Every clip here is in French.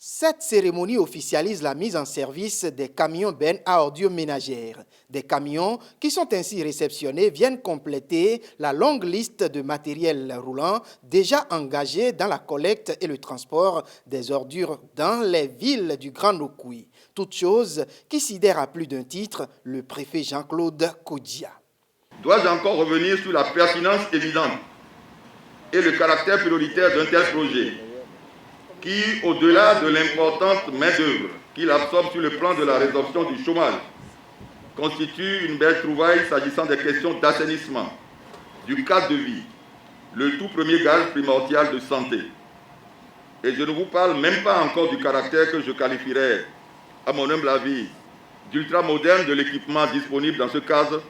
Cette cérémonie officialise la mise en service des camions bennes à ordures ménagères. Des camions qui sont ainsi réceptionnés viennent compléter la longue liste de matériel roulant déjà engagé dans la collecte et le transport des ordures dans les villes du Grand Nokouy. Toute chose qui sidère à plus d'un titre le préfet Jean-Claude Kodjia. Dois-je encore revenir sur la pertinence évidente et le caractère prioritaire d'un tel projet qui, au-delà de l'importante main-d'œuvre qu'il absorbe sur le plan de la résorption du chômage, constitue une belle trouvaille s'agissant des questions d'assainissement, du cadre de vie, le tout premier gage primordial de santé. Et je ne vous parle même pas encore du caractère que je qualifierais, à mon humble avis, d'ultra-moderne de l'équipement disponible dans ce cadre,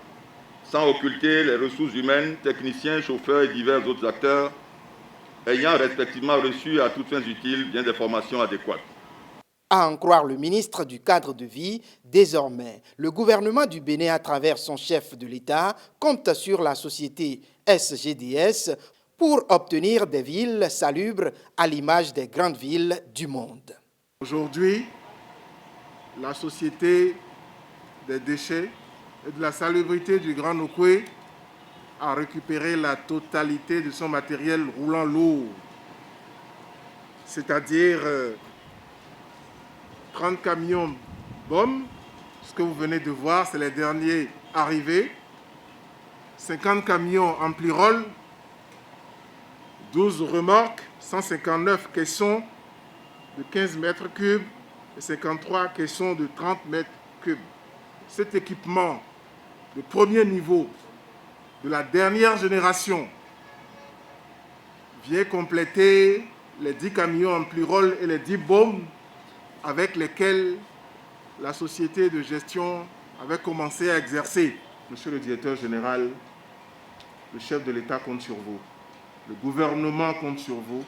sans occulter les ressources humaines, techniciens, chauffeurs et divers autres acteurs, ayant respectivement reçu à toutes fins utiles bien des formations adéquates. À en croire le ministre du Cadre de vie, désormais, le gouvernement du Bénin, à travers son chef de l'État, compte sur la société SGDS pour obtenir des villes salubres à l'image des grandes villes du monde. Aujourd'hui, la société des déchets et de la salubrité du Grand Nokoué a récupéré la totalité de son matériel roulant lourd, c'est-à-dire 30 camions BOM, ce que vous venez de voir, c'est les derniers arrivés, 50 camions ampli-roll, 12 remorques, 159 caissons de 15 mètres cubes et 53 caissons de 30 mètres cubes. Cet équipement de premier niveau de la dernière génération vient compléter les 10 camions ampli-roll et les 10 BOM avec lesquels la société de gestion avait commencé à exercer. Monsieur le directeur général, le chef de l'État compte sur vous, le gouvernement compte sur vous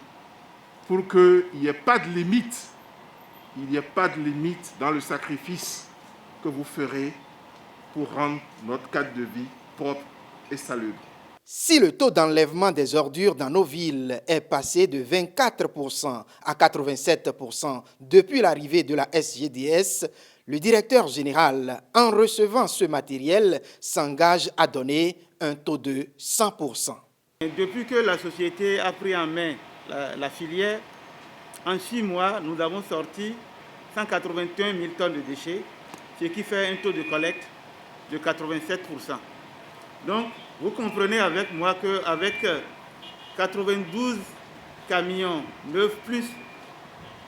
pour qu'il n'y ait pas de limite, dans le sacrifice que vous ferez pour rendre notre cadre de vie propre et salubre. Si le taux d'enlèvement des ordures dans nos villes est passé de 24% à 87% depuis l'arrivée de la SGDS, le directeur général, en recevant ce matériel, s'engage à donner un taux de 100%. Depuis que la société a pris en main la filière, en 6 mois, nous avons sorti 181 000 tonnes de déchets, ce qui fait un taux de collecte de 87%. Donc, vous comprenez avec moi qu'avec 92 camions neufs plus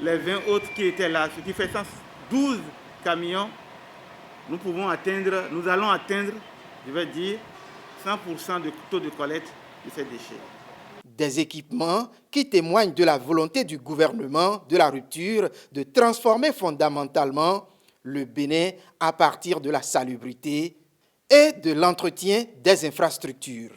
les 20 autres qui étaient là, ce qui fait 112 camions, nous allons atteindre, je vais dire, 100% de taux de collecte de ces déchets. Des équipements qui témoignent de la volonté du gouvernement de la rupture de transformer fondamentalement le Bénin à partir de la salubrité et de l'entretien des infrastructures.